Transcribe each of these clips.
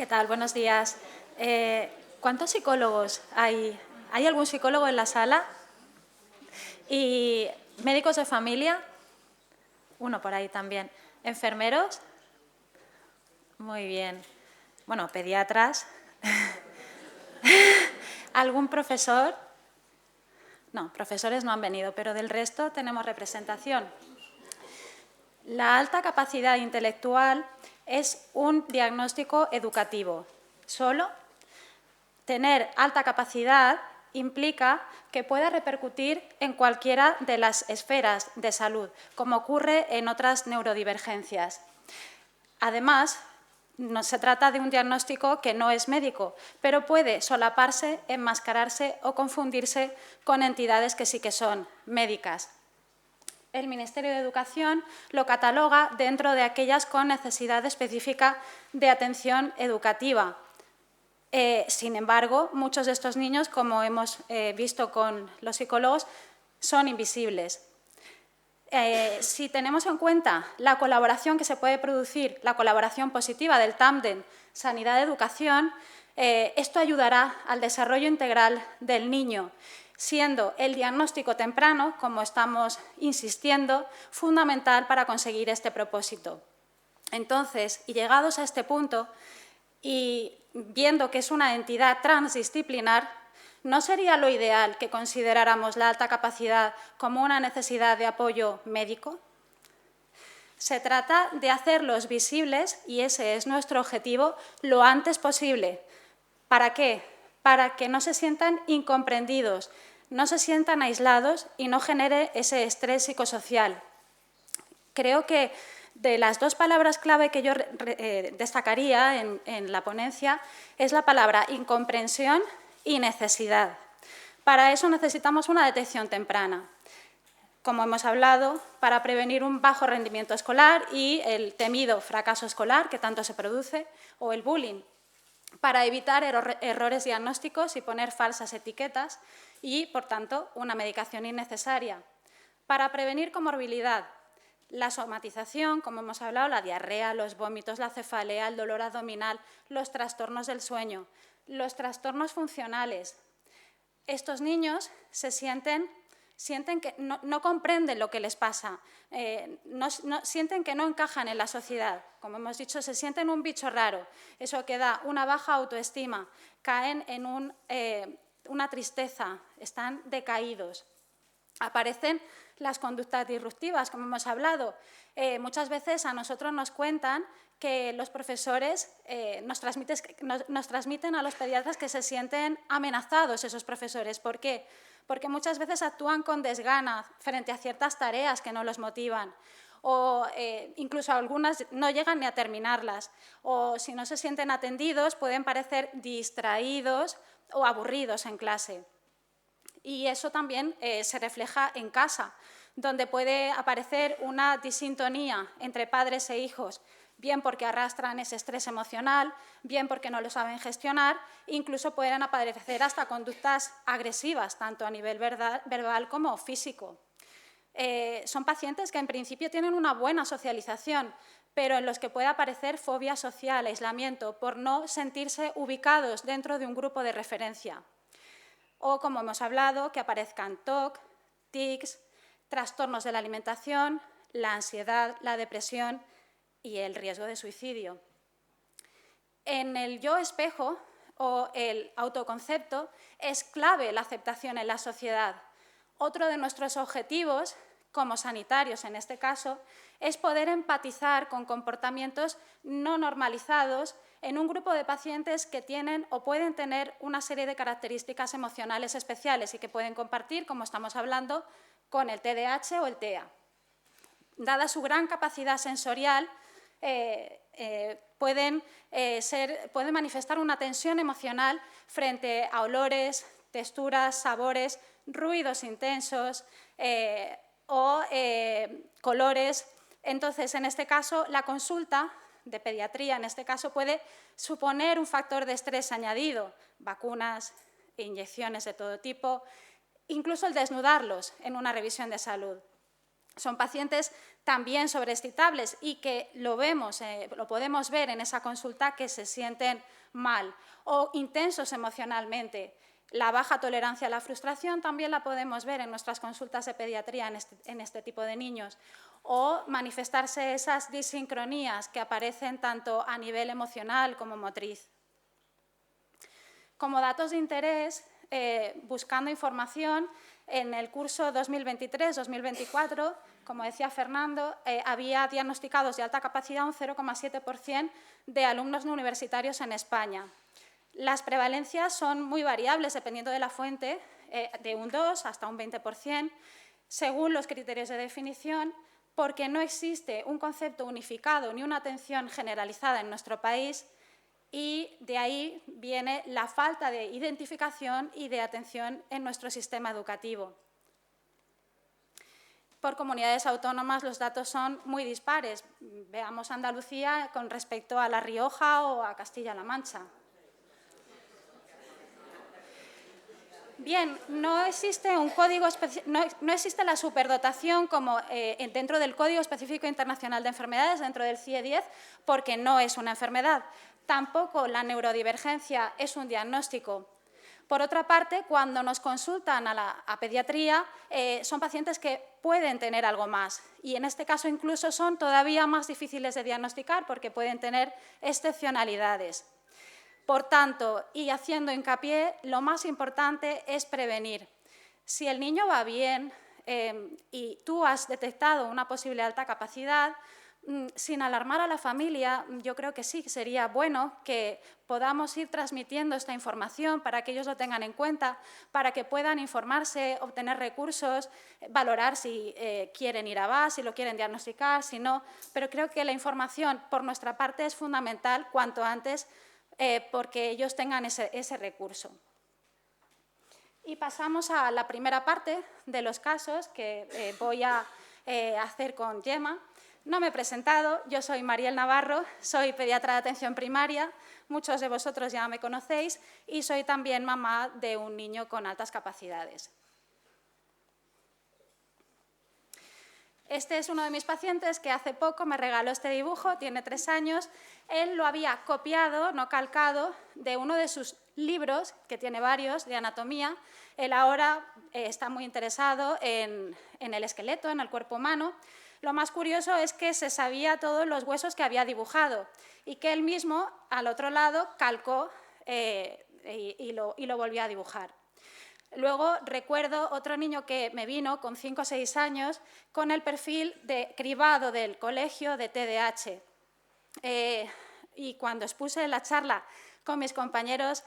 ¿Qué tal? Buenos días. ¿Cuántos psicólogos hay? ¿Hay algún psicólogo en la sala? ¿Y médicos de familia? Uno por ahí también. ¿Enfermeros? Muy bien. Bueno, pediatras. ¿Algún profesor? No, profesores no han venido, pero del resto tenemos representación. La alta capacidad intelectual es un diagnóstico educativo. Solo tener alta capacidad implica que pueda repercutir en cualquiera de las esferas de salud, como ocurre en otras neurodivergencias. Además, no se trata de un diagnóstico que no es médico, pero puede solaparse, enmascararse o confundirse con entidades que sí que son médicas. El Ministerio de Educación lo cataloga dentro de aquellas con necesidad específica de atención educativa. Sin embargo, muchos de estos niños, como hemos visto con los psicólogos, son invisibles. Si tenemos en cuenta la colaboración que se puede producir, la colaboración positiva del tándem sanidad-educación, esto ayudará al desarrollo integral del niño, siendo el diagnóstico temprano, como estamos insistiendo, fundamental para conseguir este propósito. Entonces, y llegados a este punto, y viendo que es una entidad transdisciplinar, ¿no sería lo ideal que consideráramos la alta capacidad como una necesidad de apoyo médico? Se trata de hacerlos visibles, y ese es nuestro objetivo, lo antes posible. ¿Para qué? Para que no se sientan incomprendidos, no se sientan aislados y no genere ese estrés psicosocial. Creo que de las dos palabras clave que yo destacaría en la ponencia es la palabra incomprensión y necesidad. Para eso necesitamos una detección temprana, como hemos hablado, para prevenir un bajo rendimiento escolar y el temido fracaso escolar que tanto se produce, o el bullying, para evitar errores diagnósticos y poner falsas etiquetas y, por tanto, una medicación innecesaria, para prevenir comorbilidad, la somatización, como hemos hablado, la diarrea, los vómitos, la cefalea, el dolor abdominal, los trastornos del sueño, los trastornos funcionales. Estos niños sienten que no comprenden lo que les pasa, sienten que no encajan en la sociedad. Como hemos dicho, se sienten un bicho raro. Eso que da una baja autoestima, caen en una tristeza, están decaídos. Aparecen las conductas disruptivas, como hemos hablado. Muchas veces a nosotros nos cuentan que los profesores nos transmiten a los pediatras que se sienten amenazados esos profesores. ¿Por qué? Porque muchas veces actúan con desgana frente a ciertas tareas que no los motivan, o incluso algunas no llegan ni a terminarlas, o si no se sienten atendidos pueden parecer distraídos o aburridos en clase. Y eso también se refleja en casa, donde puede aparecer una disintonía entre padres e hijos, bien porque arrastran ese estrés emocional, bien porque no lo saben gestionar, incluso pueden aparecer hasta conductas agresivas, tanto a nivel verbal como físico. Son pacientes que en principio tienen una buena socialización, pero en los que puede aparecer fobia social, aislamiento, por no sentirse ubicados dentro de un grupo de referencia. O, como hemos hablado, que aparezcan TOC, tics, trastornos de la alimentación, la ansiedad, la depresión y el riesgo de suicidio. En el yo espejo o el autoconcepto es clave la aceptación en la sociedad. Otro de nuestros objetivos, como sanitarios en este caso, es poder empatizar con comportamientos no normalizados en un grupo de pacientes que tienen o pueden tener una serie de características emocionales especiales y que pueden compartir, como estamos hablando, con el TDAH o el TEA. Dada su gran capacidad sensorial, pueden manifestar una tensión emocional frente a olores, texturas, sabores, ruidos intensos o colores. Entonces, en este caso, la consulta de pediatría, en este caso, puede suponer un factor de estrés añadido, vacunas, inyecciones de todo tipo, incluso el desnudarlos en una revisión de salud. Son pacientes también sobreexcitables y que lo podemos ver en esa consulta, que se sienten mal o intensos emocionalmente. La baja tolerancia a la frustración también la podemos ver en nuestras consultas de pediatría en este tipo de niños, o manifestarse esas disincronías que aparecen tanto a nivel emocional como motriz. Como datos de interés, buscando información, en el curso 2023-2024, como decía Fernando, había diagnosticados de alta capacidad un 0,7% de alumnos no universitarios en España. Las prevalencias son muy variables dependiendo de la fuente, de un 2 hasta un 20%, según los criterios de definición, porque no existe un concepto unificado ni una atención generalizada en nuestro país, y de ahí viene la falta de identificación y de atención en nuestro sistema educativo. Por comunidades autónomas los datos son muy dispares. Veamos Andalucía con respecto a La Rioja o a Castilla-La Mancha. Bien, no existe la superdotación como dentro del Código Específico Internacional de Enfermedades, dentro del CIE-10, porque no es una enfermedad. Tampoco la neurodivergencia es un diagnóstico. Por otra parte, cuando nos consultan a pediatría, son pacientes que pueden tener algo más, y en este caso incluso son todavía más difíciles de diagnosticar porque pueden tener excepcionalidades. Por tanto, y haciendo hincapié, lo más importante es prevenir. Si el niño va bien y tú has detectado una posible alta capacidad, sin alarmar a la familia, yo creo que sí, sería bueno que podamos ir transmitiendo esta información para que ellos lo tengan en cuenta, para que puedan informarse, obtener recursos, valorar si quieren ir a VAS, si lo quieren diagnosticar, si no. Pero creo que la información por nuestra parte es fundamental cuanto antes, porque ellos tengan ese recurso. Y pasamos a la primera parte de los casos que voy a hacer con Gemma. No me he presentado, yo soy Mariel Navarro, soy pediatra de atención primaria, muchos de vosotros ya me conocéis, y soy también mamá de un niño con altas capacidades. Este es uno de mis pacientes que hace poco me regaló este dibujo, tiene 3 años. Él lo había copiado, no calcado, de uno de sus libros, que tiene varios, de anatomía. Él ahora está muy interesado en el esqueleto, en el cuerpo humano. Lo más curioso es que se sabía todos los huesos que había dibujado y que él mismo, al otro lado, calcó y lo volvió a dibujar. Luego recuerdo otro niño que me vino con 5 o 6 años con el perfil de cribado del colegio de TDAH. Y cuando expuse la charla con mis compañeros,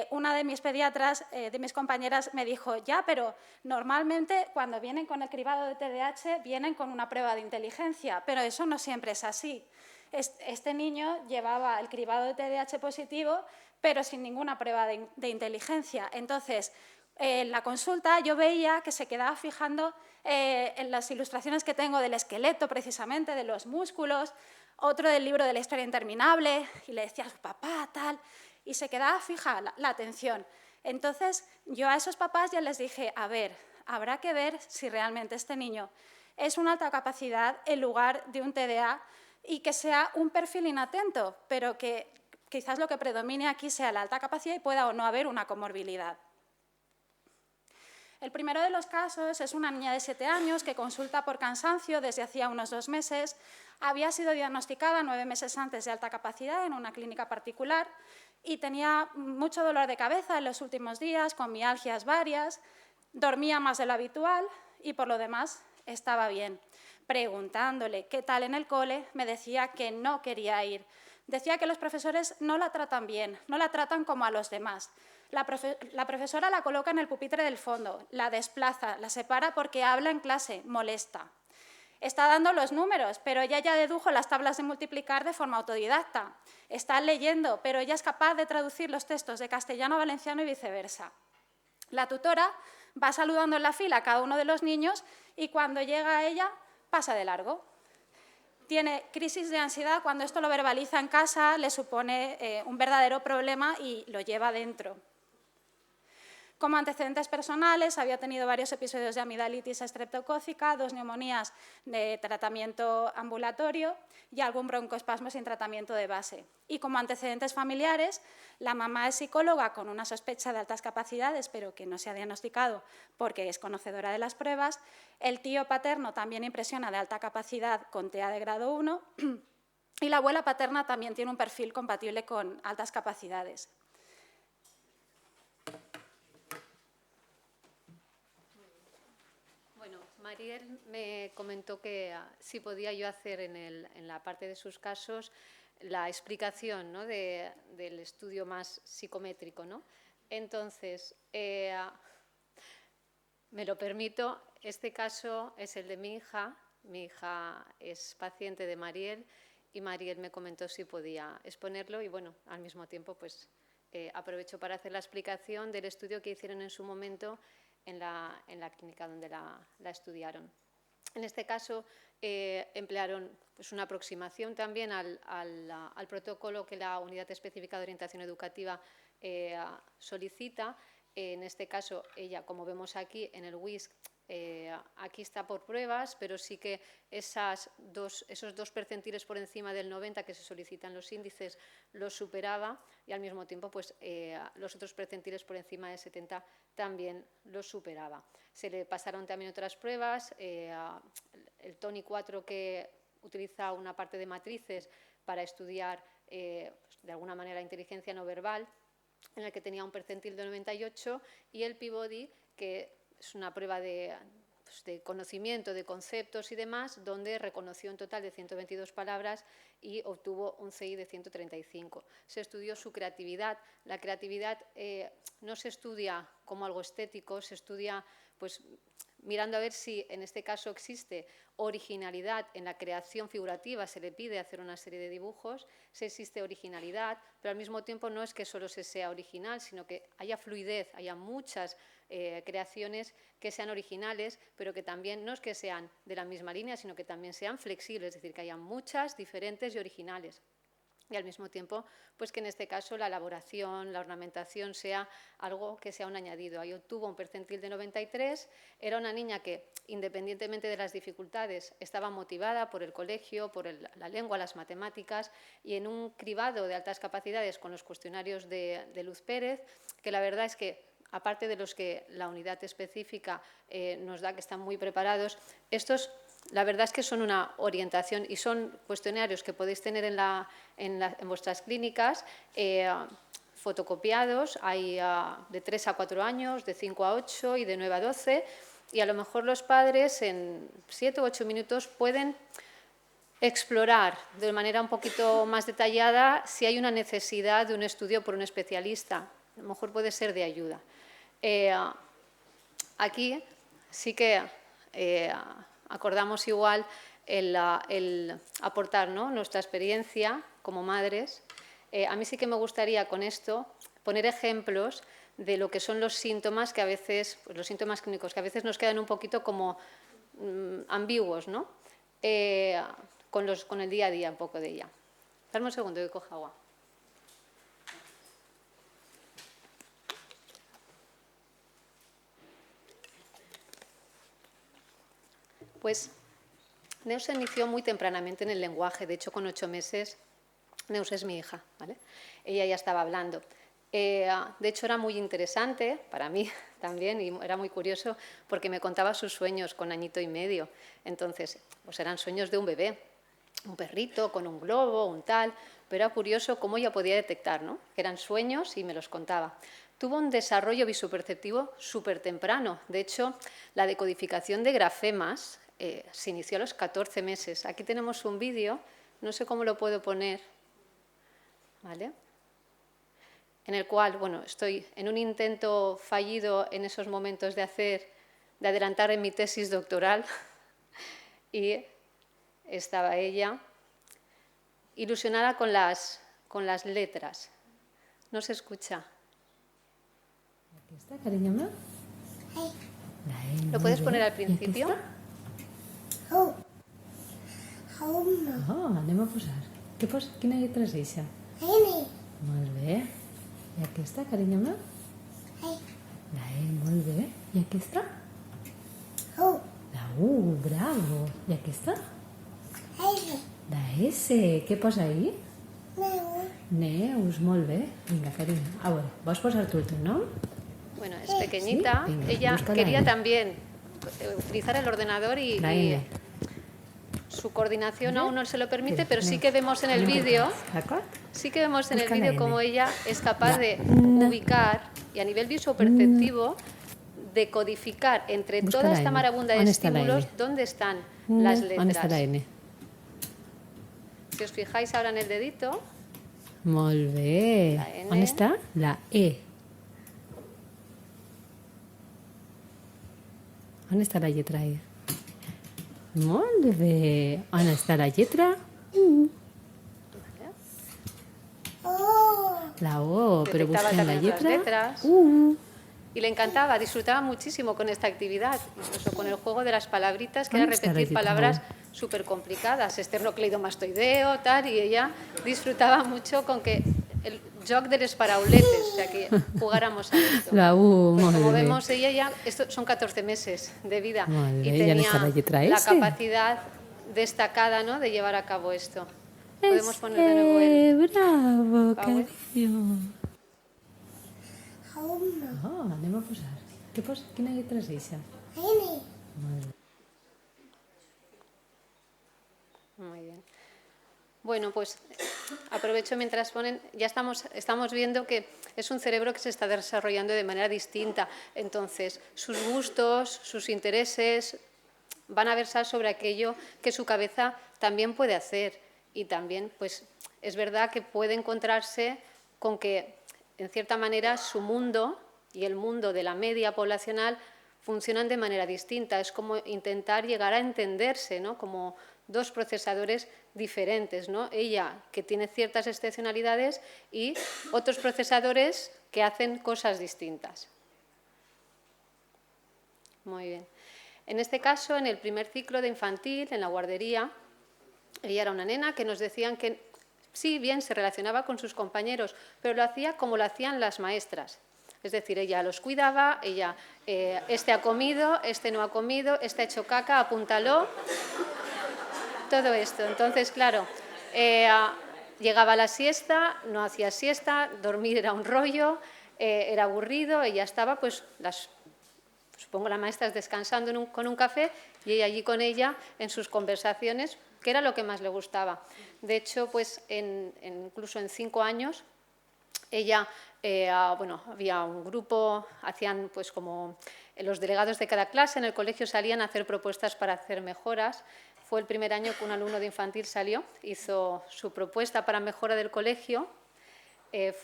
una de mis pediatras, de mis compañeras, me dijo, ya, pero normalmente cuando vienen con el cribado de TDAH vienen con una prueba de inteligencia, pero eso no siempre es así. Este niño llevaba el cribado de TDAH positivo, pero sin ninguna prueba de inteligencia. Entonces, en la consulta yo veía que se quedaba fijando en las ilustraciones que tengo del esqueleto, precisamente, de los músculos, otro del libro de la historia interminable, y le decía a su papá, tal, y se quedaba fija la atención. Entonces, yo a esos papás ya les dije, a ver, habrá que ver si realmente este niño es una alta capacidad en lugar de un TDA y que sea un perfil inatento, pero que quizás lo que predomine aquí sea la alta capacidad y pueda o no haber una comorbilidad. El primero de los casos es una niña de 7 años que consulta por cansancio desde hacía unos 2 meses. Había sido diagnosticada 9 meses antes de alta capacidad en una clínica particular y tenía mucho dolor de cabeza en los últimos días, con mialgias varias, dormía más de lo habitual y por lo demás estaba bien. Preguntándole qué tal en el cole, me decía que no quería ir. Decía que los profesores no la tratan bien, no la tratan como a los demás. La profesora la coloca en el pupitre del fondo, la desplaza, la separa porque habla en clase, molesta. Está dando los números, pero ella ya dedujo las tablas de multiplicar de forma autodidacta. Está leyendo, pero ella es capaz de traducir los textos de castellano a valenciano y viceversa. La tutora va saludando en la fila a cada uno de los niños y cuando llega a ella pasa de largo. Tiene crisis de ansiedad, cuando esto lo verbaliza en casa le supone un verdadero problema y lo lleva dentro. Como antecedentes personales, había tenido varios episodios de amigdalitis estreptocócica, 2 neumonías de tratamiento ambulatorio y algún broncoespasmo sin tratamiento de base. Y como antecedentes familiares, la mamá es psicóloga con una sospecha de altas capacidades, pero que no se ha diagnosticado porque es conocedora de las pruebas. El tío paterno también impresiona de alta capacidad con TEA de grado 1 y la abuela paterna también tiene un perfil compatible con altas capacidades. Bueno, Mariel me comentó que si podía yo hacer en la parte de sus casos la explicación, ¿no?, del estudio más psicométrico, ¿no? Entonces, me lo permito. Este caso es el de mi hija. Mi hija es paciente de Mariel y Mariel me comentó si podía exponerlo y, bueno, al mismo tiempo, pues aprovecho para hacer la explicación del estudio que hicieron en su momento en la clínica donde la estudiaron. En este caso, emplearon pues, una aproximación también al protocolo que la Unidad Específica de Orientación Educativa solicita. En este caso, ella, como vemos aquí en el WISC, aquí está por pruebas, pero sí que esos dos percentiles por encima del 90 que se solicitan los índices los superaba y al mismo tiempo pues, los otros percentiles por encima de 70 también los superaba. Se le pasaron también otras pruebas, el TONI 4 que utiliza una parte de matrices para estudiar pues, de alguna manera la inteligencia no verbal, en el que tenía un percentil de 98 y el Peabody que es una prueba de conocimiento de conceptos y demás, donde reconoció un total de 122 palabras y obtuvo un CI de 135. Se estudió su creatividad. La creatividad no se estudia como algo estético, se estudia pues, mirando a ver si en este caso existe originalidad en la creación figurativa, se le pide hacer una serie de dibujos, si existe originalidad, pero al mismo tiempo no es que solo se sea original, sino que haya fluidez, haya muchas creaciones que sean originales, pero que también no es que sean de la misma línea, sino que también sean flexibles, es decir, que haya muchas diferentes y originales. Y al mismo tiempo, pues que en este caso la elaboración, la ornamentación sea algo que sea un añadido. Ahí obtuvo un percentil de 93, era una niña que, independientemente de las dificultades, estaba motivada por el colegio, por la lengua, las matemáticas, y en un cribado de altas capacidades con los cuestionarios de Luz Pérez, que la verdad es que aparte de los que la unidad específica nos da, que están muy preparados, estos, la verdad es que son una orientación y son cuestionarios que podéis tener en vuestras clínicas, fotocopiados, hay de 3 a 4 años, de 5 a 8 y de 9 a 12, y a lo mejor los padres en 7 u 8 minutos pueden explorar de manera un poquito más detallada si hay una necesidad de un estudio por un especialista. A lo mejor puede ser de ayuda. Aquí sí que acordamos igual el aportar, ¿no?, nuestra experiencia como madres. A mí sí que me gustaría con esto poner ejemplos de lo que son los síntomas que a veces, pues los síntomas clínicos que a veces nos quedan un poquito como ambiguos, ¿no?, con el día a día un poco de ella. Dame un segundo que coja agua. Pues Neus se inició muy tempranamente en el lenguaje, de hecho con 8 meses, Neus es mi hija, ¿vale? Ella ya estaba hablando. De hecho era muy interesante para mí también y era muy curioso porque me contaba sus sueños con añito y medio. Entonces, pues eran sueños de un bebé, un perrito con un globo, un tal, pero era curioso cómo ella podía detectar, ¿no?, que eran sueños y me los contaba. Tuvo un desarrollo visoperceptivo súper temprano. De hecho, la decodificación de grafemas se inició a los 14 meses. Aquí tenemos un vídeo, no sé cómo lo puedo poner, ¿vale?, en el cual, bueno, estoy en un intento fallido en esos momentos de adelantar en mi tesis doctoral y estaba ella ilusionada con las letras. No se escucha. Aquí està, carinyo meu? ¿Lo puedes poner al principio? Oh, anem a posar. Quina lletra és eixa? Molt bé. I aquesta, carinyo meu? La E, molt bé. I aquesta? U. La U, bravo. I aquesta? S. La S, què posa ahí? Neu. Neus, molt bé. Vinga, carinyo. A veure, vols posar tu el teu nom? Bueno, es pequeñita. Sí, venga, Ella busca la quería N. también utilizar el ordenador y La N. su coordinación aún no se lo permite, Mira, pero sí Neus. que vemos en el vídeo, D'acord? sí que vemos en el Busca la vídeo N. cómo ella es capaz de N. ubicar y a nivel visoperceptivo de codificar entre Busca toda la esta N. marabunda de ¿Dónde está la estímulos N? dónde están las letras. On està la N? Si os fijáis ahora en el dedito, Molt bé. La N. On està? La E. On està la lletra E? Molt bé. On està la lletra U? O. La O, però Detectava busquem la también otras lletra letras. U. y le encantaba, disfrutaba muchísimo con esta actividad, incluso con el juego de las palabritas, que era ¿Dónde está la repetir letra palabras U? súper complicadas, esternocleidomastoideo, tal, y ella disfrutaba mucho con que el joc de los parauletes, o sea, que jugáramos a esto. La U, Pues molt como bé. vemos, ella ya, esto son 14 meses de vida Molt y bé, ja tenía n'està la lletra la S. capacidad destacada, ¿no?, de llevar a cabo esto. Podemos poner de nuevo el... Bravo, Power. carinyo. Home. Oh, anem a posar. Quina lletra és eixa? N. Muy bien. Bueno, pues aprovecho mientras ponen, ya estamos viendo que es un cerebro que se está desarrollando de manera distinta. Entonces, sus gustos, sus intereses van a versar sobre aquello que su cabeza también puede hacer. Y también, pues, es verdad que puede encontrarse con que, en cierta manera, su mundo y el mundo de la media poblacional funcionan de manera distinta. Es como intentar llegar a entenderse, ¿no?, como dos procesadores diferentes, ¿no? Ella, que tiene ciertas excepcionalidades, y otros procesadores que hacen cosas distintas. Muy bien. En este caso, en el primer ciclo de infantil, en la guardería, ella era una nena que nos decían que sí, bien, se relacionaba con sus compañeros, pero lo hacía como lo hacían las maestras. Es decir, ella los cuidaba, ella, este ha comido, este no ha comido, este ha hecho caca, apúntalo, todo esto. Entonces, claro, llegaba la siesta, no hacía siesta, dormir era un rollo, era aburrido, ella estaba, pues, supongo las maestras descansando con un café y ella allí con ella en sus conversaciones, que era lo que más le gustaba. De hecho, pues, incluso en 5 años, ella, bueno, había un grupo, hacían, pues, como los delegados de cada clase en el colegio salían a hacer propuestas para hacer mejoras. Fue el primer año que un alumno de infantil salió, hizo su propuesta para mejora del colegio,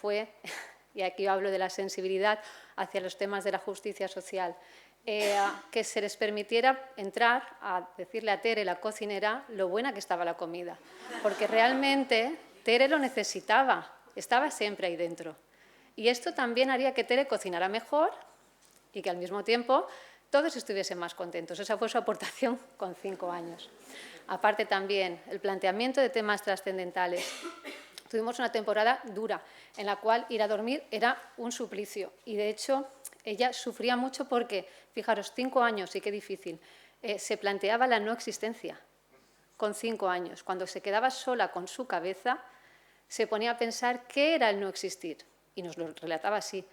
fue, y aquí hablo de la sensibilidad hacia los temas de la justicia social, que se les permitiera entrar a decirle a Tere, la cocinera, lo buena que estaba la comida. Porque realmente Tere lo necesitaba, estaba siempre ahí dentro. Y esto también haría que Tere cocinara mejor y que al mismo tiempo todos estuviesen más contentos. Esa fue su aportación con 5 años. Aparte también el planteamiento de temas trascendentales. Tuvimos una temporada dura en la cual ir a dormir era un suplicio y, de hecho, ella sufría mucho porque, fijaros, 5 años, y qué difícil, se planteaba la no existencia con 5 años. Cuando se quedaba sola con su cabeza, se ponía a pensar qué era el no existir y nos lo relataba así,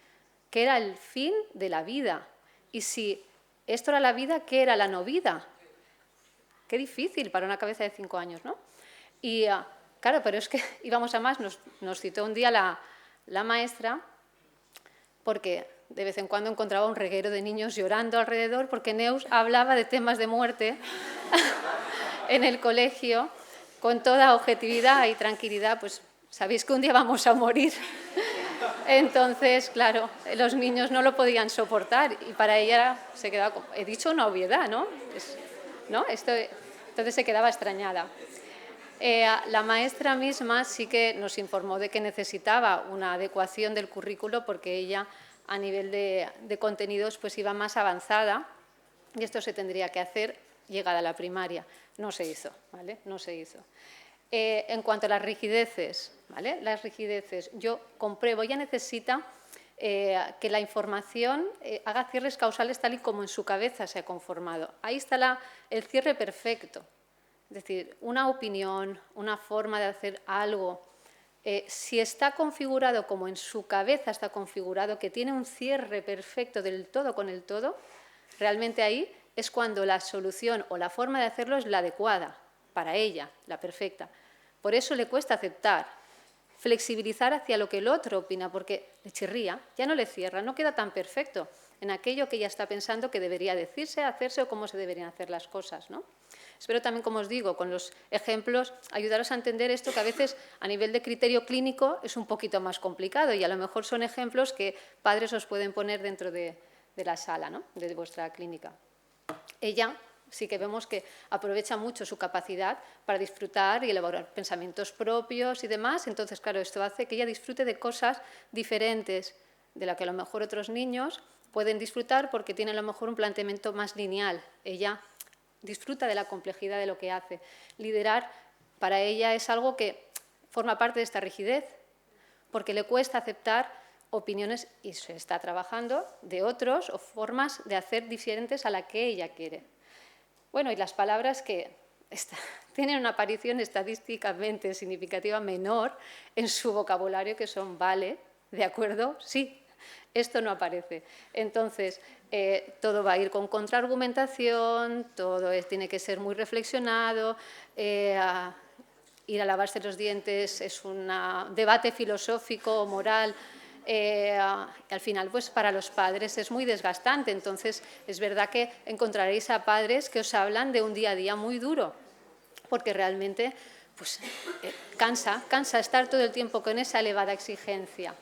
qué era el fin de la vida y si esto era la vida, ¿qué era la no vida? Qué difícil para una cabeza de 5 años, ¿no? Y claro, pero es que íbamos a más, nos citó un día la maestra, porque de vez en cuando encontraba un reguero de niños llorando alrededor, porque Neus hablaba de temas de muerte en el colegio, con toda objetividad y tranquilidad, pues sabéis que un día vamos a morir. Entonces, claro, los niños no lo podían soportar y para ella se quedaba, como, he dicho una obviedad, ¿no? Entonces se quedaba extrañada. La maestra misma sí que nos informó de que necesitaba una adecuación del currículo porque ella a nivel de contenidos pues iba más avanzada y esto se tendría que hacer llegada a la primaria. No se hizo, ¿vale? No se hizo. En cuanto a las rigideces, ¿vale? Las rigideces, yo compruebo, ella necesita que la información haga cierres causales tal y como en su cabeza se ha conformado. Ahí está el cierre perfecto. Es decir, una opinión, una forma de hacer algo, si está configurado como en su cabeza está configurado, que tiene un cierre perfecto del todo con el todo, realmente ahí es cuando la solución o la forma de hacerlo es la adecuada para ella, la perfecta. Por eso le cuesta aceptar, flexibilizar hacia lo que el otro opina, porque le chirría, ya no le cierra, no queda tan perfecto en aquello que ella está pensando que debería decirse, hacerse o cómo se deberían hacer las cosas, ¿no? Espero también, como os digo, con los ejemplos, ayudaros a entender esto que a veces a nivel de criterio clínico es un poquito más complicado y a lo mejor son ejemplos que padres os pueden poner dentro de la sala, ¿no?, de vuestra clínica. Ella sí que vemos que aprovecha mucho su capacidad para disfrutar y elaborar pensamientos propios y demás. Entonces, claro, esto hace que ella disfrute de cosas diferentes de las que a lo mejor otros niños pueden disfrutar porque tienen a lo mejor un planteamiento más lineal. Ella disfruta de la complejidad de lo que hace. Liderar para ella es algo que forma parte de esta rigidez, porque le cuesta aceptar opiniones y se está trabajando de otros o formas de hacer diferentes a la que ella quiere. Bueno, y las palabras que tienen una aparición estadísticamente significativa menor en su vocabulario, que son vale, de acuerdo, sí. Esto no aparece. Entonces, todo va a ir con contraargumentación, todo tiene que ser muy reflexionado, ir a lavarse los dientes es un debate filosófico o moral. Al final, pues para los padres es muy desgastante. Entonces, es verdad que encontraréis a padres que os hablan de un día a día muy duro, porque realmente pues, cansa estar todo el tiempo con esa elevada exigencia.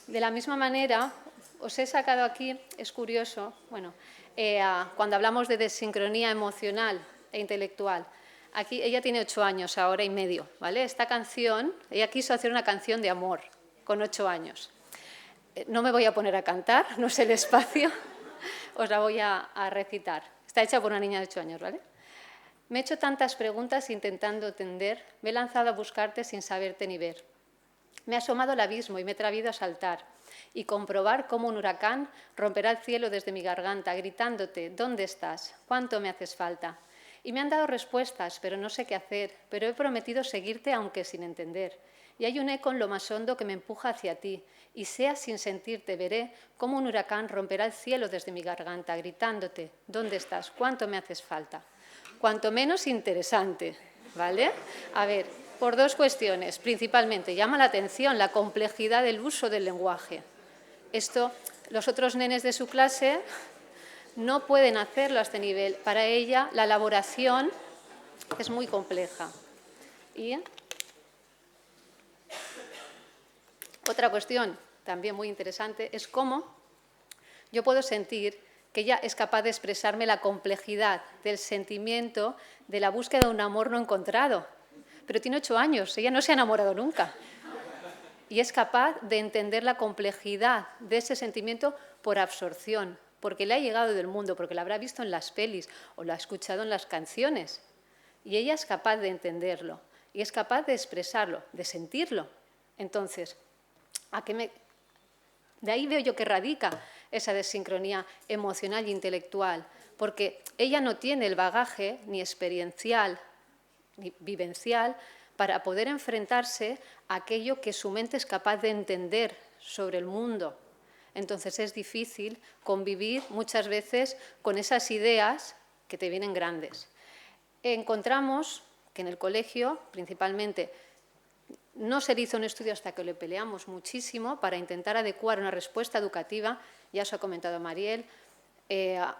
De la misma manera, os he sacado aquí, es curioso, bueno, cuando hablamos de desincronía emocional e intelectual, aquí ella tiene 8 años ahora y medio, ¿vale? Esta canción, ella quiso hacer una canción de amor con 8 años. No me voy a poner a cantar, no sé el espacio, os la voy a recitar. Está hecha por una niña de 8 años, ¿vale? Me he hecho tantas preguntas intentando entender, me he lanzado a buscarte sin saberte ni ver. Me he asomado al abismo y me he atrevido a saltar y comprobar cómo un huracán romperá el cielo desde mi garganta, gritándote, ¿dónde estás? ¿Cuánto me haces falta? Y me han dado respuestas, pero no sé qué hacer, pero he prometido seguirte aunque sin entender. Y hay un eco en lo más hondo que me empuja hacia ti, y sea sin sentirte, veré cómo un huracán romperá el cielo desde mi garganta, gritándote, ¿dónde estás? ¿Cuánto me haces falta? Cuanto menos interesante, ¿vale? A ver, por 2 cuestiones, principalmente, llama la atención la complejidad del uso del lenguaje. Esto, los otros nenes de su clase no pueden hacerlo a este nivel. Para ella, la elaboración es muy compleja. Y otra cuestión también muy interesante es cómo yo puedo sentir que ella es capaz de expresarme la complejidad del sentimiento de la búsqueda de un amor no encontrado. Pero tiene 8 años, ella no se ha enamorado nunca. Y es capaz de entender la complejidad de ese sentimiento por absorción, porque le ha llegado del mundo, porque la habrá visto en las pelis o lo ha escuchado en las canciones. Y ella es capaz de entenderlo y es capaz de expresarlo, de sentirlo. Entonces, de ahí veo yo que radica esa desincronía emocional e intelectual, porque ella no tiene el bagaje ni experiencial ni vivencial para poder enfrentarse a aquello que su mente es capaz de entender sobre el mundo. Entonces es difícil convivir muchas veces con esas ideas que te vienen grandes. Encontramos que en el colegio, principalmente, no se hizo un estudio hasta que le peleamos muchísimo para intentar adecuar una respuesta educativa, ya os ha comentado Mariel,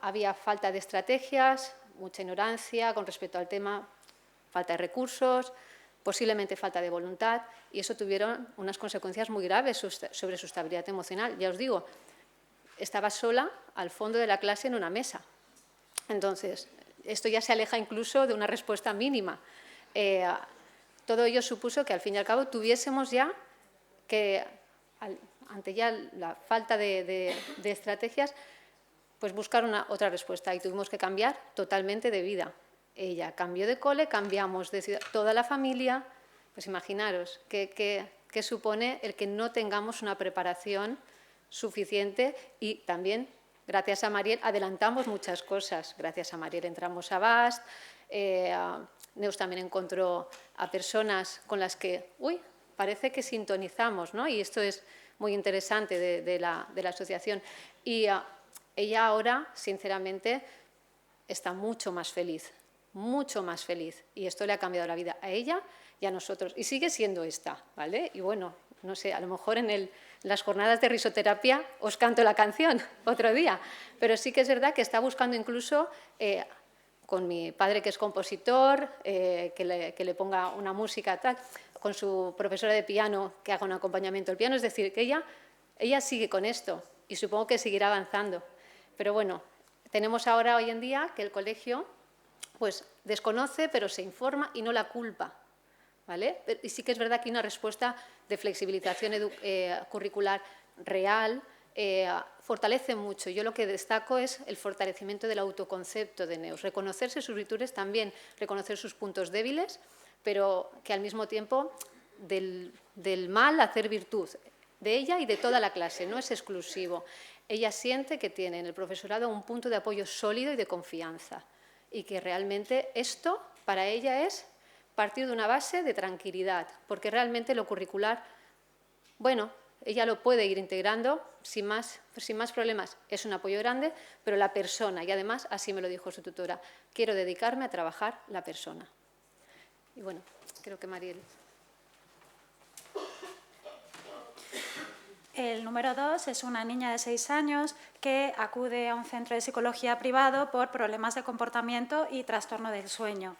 había falta de estrategias, mucha ignorancia con respecto al tema, falta de recursos, posiblemente falta de voluntad, y eso tuvieron unas consecuencias muy graves sobre su estabilidad emocional. Ya os digo, estaba sola al fondo de la clase en una mesa. Entonces, esto ya se aleja incluso de una respuesta mínima. Todo ello supuso que al fin y al cabo tuviésemos ya que, ante ya la falta de estrategias, pues buscar otra respuesta, y tuvimos que cambiar totalmente de vida. Ella cambió de cole, cambiamos de ciudad, toda la familia. Pues imaginaros qué supone el que no tengamos una preparación suficiente y también, gracias a Mariel, adelantamos muchas cosas. Gracias a Mariel entramos a BAST, Neus también encontró a personas con las que, parece que sintonizamos, ¿no? Y esto es muy interesante de la asociación. Y ella ahora, sinceramente, está mucho más feliz. Y esto le ha cambiado la vida a ella y a nosotros. Y sigue siendo esta, ¿vale? Y bueno, no sé, a lo mejor en las jornadas de risoterapia os canto la canción otro día. Pero sí que es verdad que está buscando incluso, con mi padre que es compositor, que le ponga una música tal, con su profesora de piano que haga un acompañamiento al piano. Es decir, que ella sigue con esto y supongo que seguirá avanzando. Pero bueno, tenemos ahora hoy en día que el colegio pues desconoce, pero se informa y no la culpa, ¿vale? Y sí que es verdad que hay una respuesta de flexibilización curricular real, fortalece mucho. Yo lo que destaco es el fortalecimiento del autoconcepto de Neus, reconocerse sus virtudes también, reconocer sus puntos débiles, pero que al mismo tiempo del mal hacer virtud, de ella y de toda la clase, no es exclusivo. Ella siente que tiene en el profesorado un punto de apoyo sólido y de confianza y que realmente esto para ella es partir de una base de tranquilidad, porque realmente lo curricular, bueno, ella lo puede ir integrando sin más problemas, es un apoyo grande, pero la persona, y además así me lo dijo su tutora, quiero dedicarme a trabajar la persona. Y bueno, creo que Mariel. El número 2 es una niña de 6 años que acude a un centro de psicología privado por problemas de comportamiento y trastorno del sueño.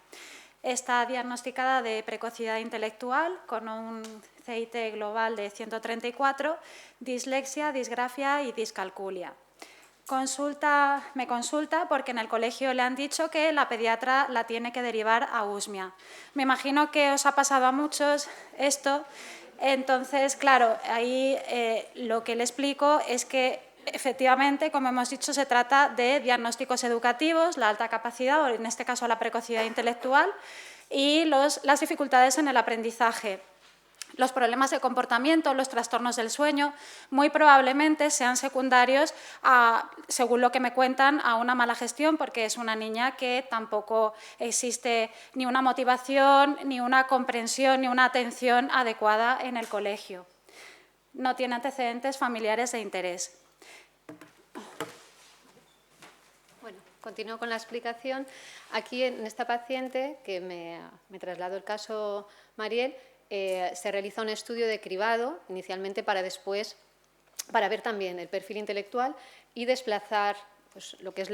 Está diagnosticada de precocidad intelectual con un CIT global de 134, dislexia, disgrafia y discalculia. Me consulta porque en el colegio le han dicho que la pediatra la tiene que derivar a Usmia. Me imagino que os ha pasado a muchos esto. Entonces, claro, ahí lo que le explico es que efectivamente, como hemos dicho, se trata de diagnósticos educativos, la alta capacidad, o en este caso la precocidad intelectual, y las dificultades en el aprendizaje. Los problemas de comportamiento, los trastornos del sueño, muy probablemente sean secundarios, según lo que me cuentan, a una mala gestión, porque es una niña que tampoco existe ni una motivación, ni una comprensión, ni una atención adecuada en el colegio. No tiene antecedentes familiares de interés. Bueno, continúo con la explicación. Aquí en esta paciente, que me trasladó el caso Mariel, se realiza un estudio de cribado, inicialmente para ver también el perfil intelectual y desplazar pues, lo que es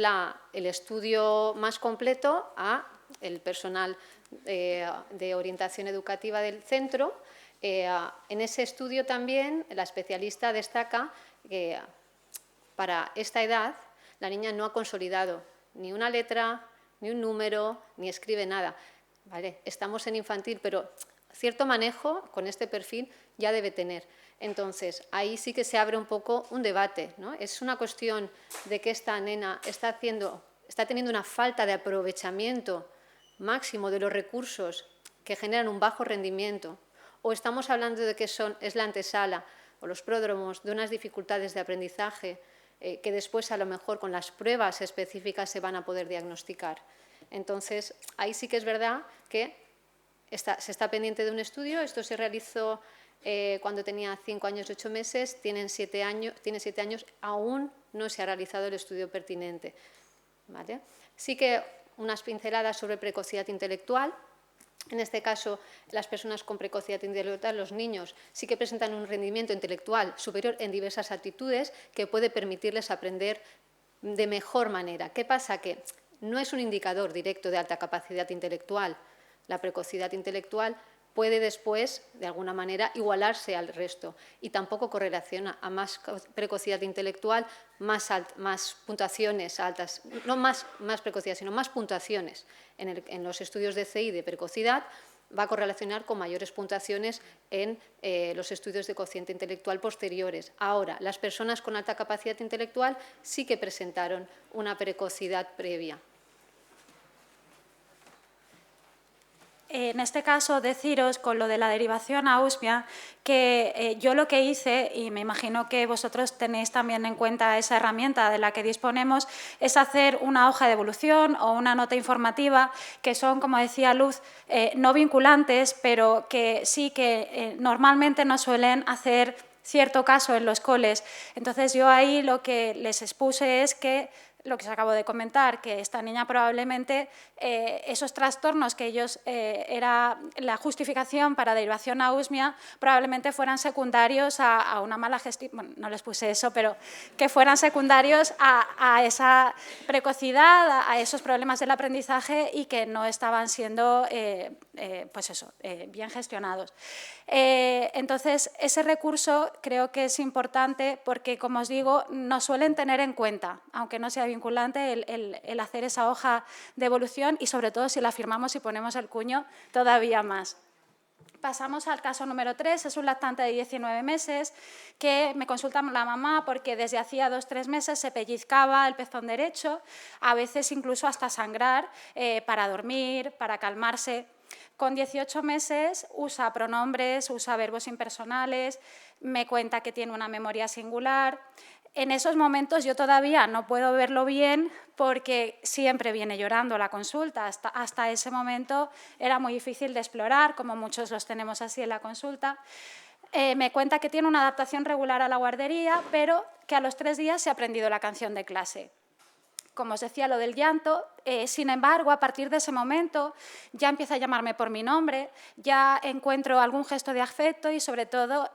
el estudio más completo a el personal de orientación educativa del centro. En ese estudio también la especialista destaca que para esta edad la niña no ha consolidado ni una letra, ni un número, ni escribe nada. ¿Vale? Estamos en infantil, pero cierto manejo con este perfil ya debe tener. Entonces, ahí sí que se abre un poco un debate, ¿no? Es una cuestión de que esta nena está teniendo una falta de aprovechamiento máximo de los recursos que generan un bajo rendimiento, o estamos hablando de que es la antesala o los pródromos de unas dificultades de aprendizaje que después a lo mejor con las pruebas específicas se van a poder diagnosticar. Entonces, ahí sí que es verdad que se está pendiente de un estudio. Esto se realizó cuando tenía 5 años y 8 meses, tiene 7 años, aún no se ha realizado el estudio pertinente. ¿Vale? Sí que unas pinceladas sobre precocidad intelectual. En este caso, las personas con precocidad intelectual, los niños, sí que presentan un rendimiento intelectual superior en diversas actitudes que puede permitirles aprender de mejor manera. ¿Qué pasa? Que no es un indicador directo de alta capacidad intelectual. La precocidad intelectual puede después, de alguna manera, igualarse al resto y tampoco correlaciona a más precocidad intelectual, más puntuaciones altas, no más precocidad, sino más puntuaciones. En los estudios de CI de precocidad va a correlacionar con mayores puntuaciones en los estudios de cociente intelectual posteriores. Ahora, las personas con alta capacidad intelectual sí que presentaron una precocidad previa. en este caso deciros con lo de la derivación a Usmia que yo lo que hice, y me imagino que vosotros tenéis también en cuenta esa herramienta de la que disponemos, es hacer una hoja de evolución o una nota informativa que son, como decía Luz, no vinculantes, pero que sí que normalmente nos suelen hacer cierto caso en los coles. Entonces yo ahí lo que les expuse es que lo que os acabo de comentar, que esta niña probablemente esos trastornos que ellos era la justificación para derivación a Usmia probablemente fueran secundarios a una mala gestión, bueno, no les puse eso, pero que fueran secundarios a esa precocidad, a esos problemas del aprendizaje y que no estaban siendo pues eso, bien gestionados. Entonces, ese recurso creo que es importante porque, como os digo, nos suelen tener en cuenta, aunque no sea vinculante, el hacer esa hoja de evolución y, sobre todo, si la firmamos y ponemos el cuño, todavía más. Pasamos al caso número 3, es un lactante de 19 meses que me consulta la mamá porque desde hacía 2 o 3 meses se pellizcaba el pezón derecho, a veces incluso hasta sangrar para dormir, para calmarse. Con 18 meses usa pronombres, usa verbos impersonales, me cuenta que tiene una memoria singular. En esos momentos yo todavía no puedo verlo bien porque siempre viene llorando a la consulta. Hasta ese momento era muy difícil de explorar, como muchos los tenemos así en la consulta. Me cuenta que tiene una adaptación regular a la guardería, pero que a los 3 días se ha aprendido la canción de clase. Como os decía, lo del llanto, sin embargo, a partir de ese momento ya empieza a llamarme por mi nombre, ya encuentro algún gesto de afecto y, sobre todo,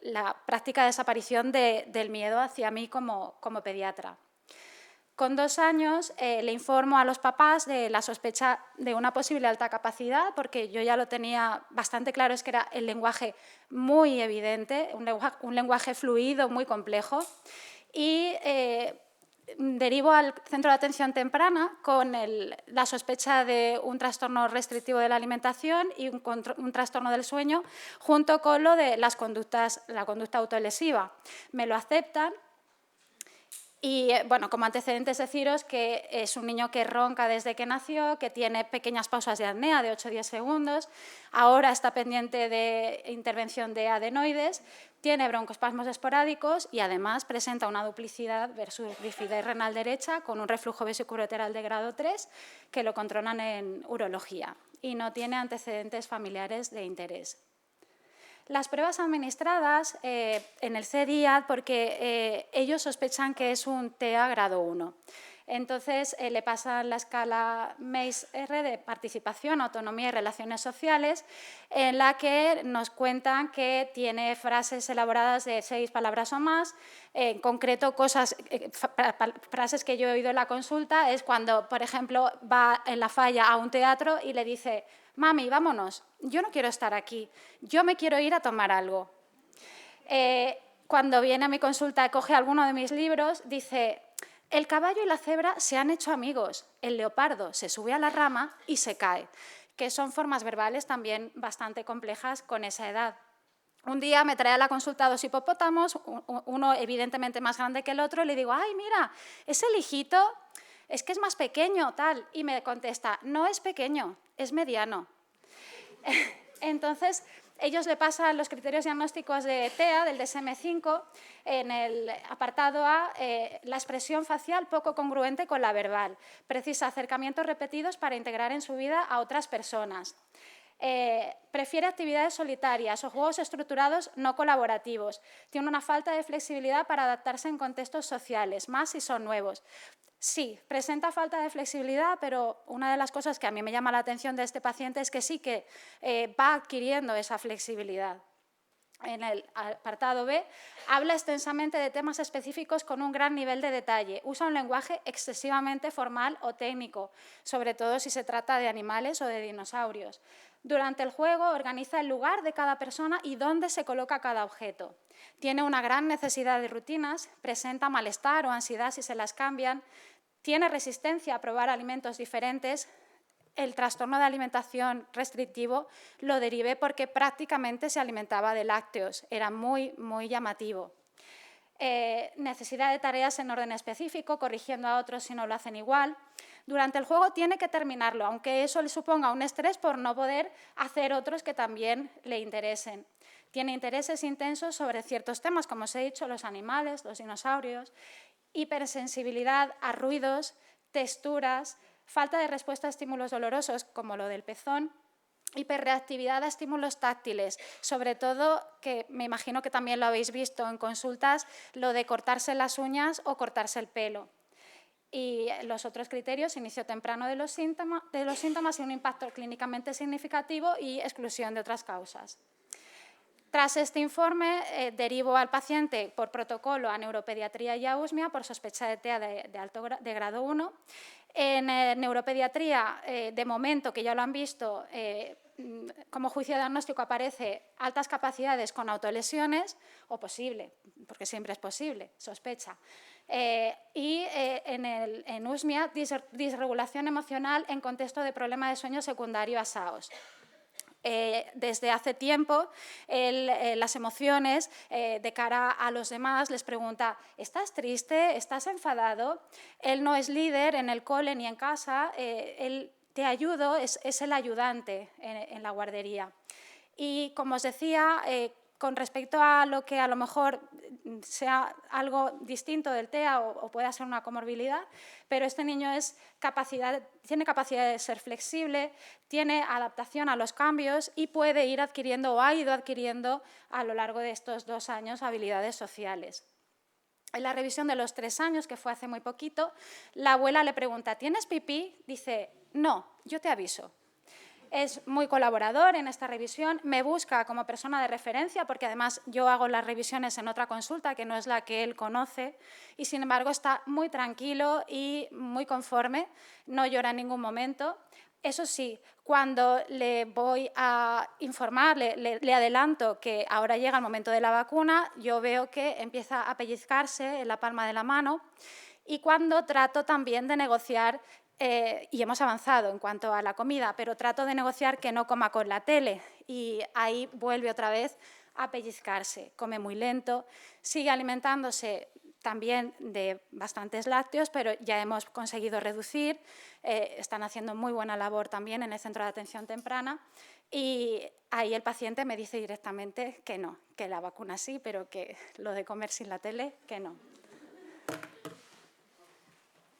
la práctica desaparición del miedo hacia mí como pediatra. Con 2 años le informo a los papás de la sospecha de una posible alta capacidad, porque yo ya lo tenía bastante claro, es que era el lenguaje muy evidente, un lenguaje fluido, muy complejo, y derivo al centro de atención temprana con la sospecha de un trastorno restrictivo de la alimentación y un trastorno del sueño, junto con lo de la conducta autolesiva. Me lo aceptan. Y, bueno, como antecedentes deciros que es un niño que ronca desde que nació, que tiene pequeñas pausas de apnea de 8 o 10 segundos, ahora está pendiente de intervención de adenoides, tiene broncoespasmos esporádicos y además presenta una duplicidad versus bifidez renal derecha con un reflujo vesicoureteral de grado 3 que lo controlan en urología y no tiene antecedentes familiares de interés. Las pruebas administradas en el CDIAD porque ellos sospechan que es un TEA grado 1. Entonces, le pasan la escala MACE-R de participación, autonomía y relaciones sociales, en la que nos cuentan que tiene frases elaboradas de 6 palabras o más. En concreto, frases que yo he oído en la consulta es cuando, por ejemplo, va en la falla a un teatro y le dice: mami, vámonos, yo no quiero estar aquí, yo me quiero ir a tomar algo. Cuando viene a mi consulta y coge alguno de mis libros, dice: el caballo y la cebra se han hecho amigos, el leopardo se sube a la rama y se cae, que son formas verbales también bastante complejas con esa edad. Un día me trae a la consulta 2 hipopótamos, uno evidentemente más grande que el otro, y le digo: ay, mira, ese hijito es que es más pequeño, tal, y me contesta: no es pequeño, es mediano. Entonces, ellos le pasan los criterios diagnósticos de TEA, del DSM-5, en el apartado A, la expresión facial poco congruente con la verbal, precisa acercamientos repetidos para integrar en su vida a otras personas. Prefiere actividades solitarias o juegos estructurados no colaborativos. Tiene una falta de flexibilidad para adaptarse en contextos sociales, más si son nuevos. Sí, presenta falta de flexibilidad, pero una de las cosas que a mí me llama la atención de este paciente es que sí que va adquiriendo esa flexibilidad. En el apartado B, habla extensamente de temas específicos con un gran nivel de detalle. Usa un lenguaje excesivamente formal o técnico, sobre todo si se trata de animales o de dinosaurios. Durante el juego organiza el lugar de cada persona y dónde se coloca cada objeto. Tiene una gran necesidad de rutinas, presenta malestar o ansiedad si se las cambian, tiene resistencia a probar alimentos diferentes. El trastorno de alimentación restrictivo lo derivé porque prácticamente se alimentaba de lácteos, era muy, muy llamativo. Necesidad de tareas en orden específico, corrigiendo a otros si no lo hacen igual. Durante el juego tiene que terminarlo, aunque eso le suponga un estrés por no poder hacer otros que también le interesen. Tiene intereses intensos sobre ciertos temas, como os he dicho, los animales, los dinosaurios, hipersensibilidad a ruidos, texturas, falta de respuesta a estímulos dolorosos, como lo del pezón, hiperreactividad a estímulos táctiles, sobre todo, que me imagino que también lo habéis visto en consultas, lo de cortarse las uñas o cortarse el pelo. Y los otros criterios, inicio temprano de los síntomas y un impacto clínicamente significativo y exclusión de otras causas. Tras este informe, derivo al paciente por protocolo a neuropediatría y a USMIA por sospecha de TEA de grado 1. En neuropediatría, de momento, que ya lo han visto, como juicio diagnóstico aparece altas capacidades con autolesiones, o posible, porque siempre es posible, sospecha. Y en USMIA, disregulación emocional en contexto de problema de sueño secundario a SAOS. Desde hace tiempo, las emociones de cara a los demás les pregunta: ¿estás triste? ¿Estás enfadado? Él no es líder en el cole ni en casa, él te ayudo, es el ayudante en la guardería. Y como os decía, con respecto a lo que a lo mejor sea algo distinto del TEA o pueda ser una comorbilidad, pero este niño tiene capacidad de ser flexible, tiene adaptación a los cambios y puede ir adquiriendo o ha ido adquiriendo a lo largo de estos 2 años habilidades sociales. En la revisión de los 3 años, que fue hace muy poquito, la abuela le pregunta: ¿tienes pipí? Dice: no, yo te aviso. Es muy colaborador en esta revisión, me busca como persona de referencia, porque además yo hago las revisiones en otra consulta que no es la que él conoce, y sin embargo está muy tranquilo y muy conforme, no llora en ningún momento. Eso sí, cuando le voy a informar, le adelanto que ahora llega el momento de la vacuna, yo veo que empieza a pellizcarse en la palma de la mano, y cuando trato también de negociar, y hemos avanzado en cuanto a la comida, pero trato de negociar que no coma con la tele, y ahí vuelve otra vez a pellizcarse. Come muy lento, sigue alimentándose también de bastantes lácteos, pero ya hemos conseguido reducir. Están haciendo muy buena labor también en el centro de atención temprana, y ahí el paciente me dice directamente que no, que la vacuna sí, pero que lo de comer sin la tele, que no.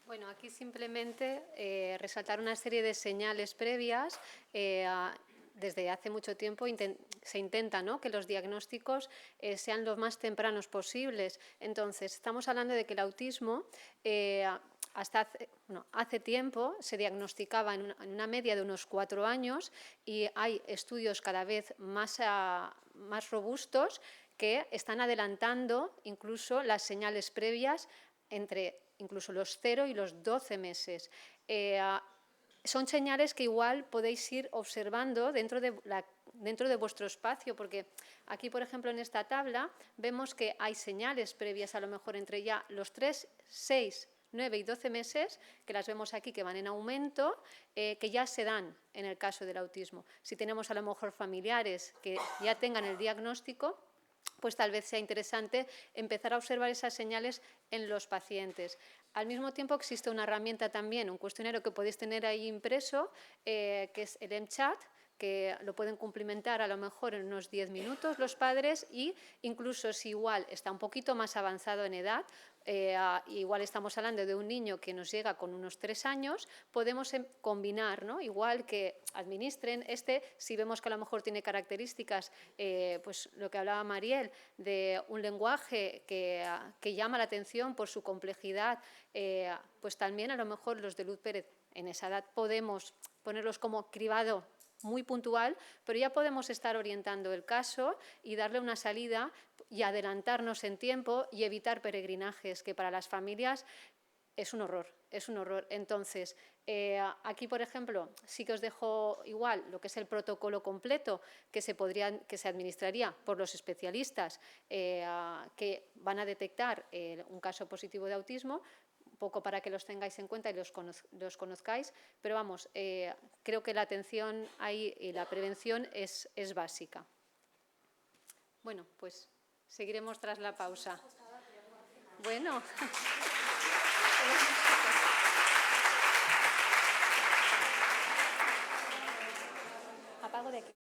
Bueno, aquí simplemente resaltar una serie de señales previas. Desde hace mucho tiempo se intenta, ¿no?, que los diagnósticos sean lo más tempranos posibles. Entonces, estamos hablando de que el autismo hasta hace tiempo se diagnosticaba en una media de unos 4 años, y hay estudios cada vez más robustos que están adelantando incluso las señales previas entre incluso los 0 y los 12 meses. Son señales que igual podéis ir observando dentro de vuestro espacio, porque aquí, por ejemplo, en esta tabla vemos que hay señales previas a lo mejor entre ya los 3, 6, 9 y 12 meses, que las vemos aquí que van en aumento, que ya se dan en el caso del autismo. Si tenemos a lo mejor familiares que ya tengan el diagnóstico, pues tal vez sea interesante empezar a observar esas señales en los pacientes. Al mismo tiempo existe una herramienta también, un cuestionario que podéis tener ahí impreso, que es el MChat, que lo pueden cumplimentar a lo mejor en unos 10 minutos los padres, y incluso si igual está un poquito más avanzado en edad, igual estamos hablando de un niño que nos llega con unos 3 años, podemos combinar, ¿no?, igual que administren si vemos que a lo mejor tiene características, pues lo que hablaba Mariel, de un lenguaje que llama la atención por su complejidad, pues también a lo mejor los de Luz Pérez en esa edad podemos ponerlos como cribado muy puntual, pero ya podemos estar orientando el caso y darle una salida y adelantarnos en tiempo y evitar peregrinajes, que para las familias es un horror, es un horror. Entonces, aquí, por ejemplo, sí que os dejo igual lo que es el protocolo completo que se administraría por los especialistas que van a detectar un caso positivo de autismo, un poco para que los tengáis en cuenta y los conozcáis, pero vamos, creo que la atención ahí y la prevención es básica. Bueno, pues seguiremos tras la pausa. Bueno. apago de aquí.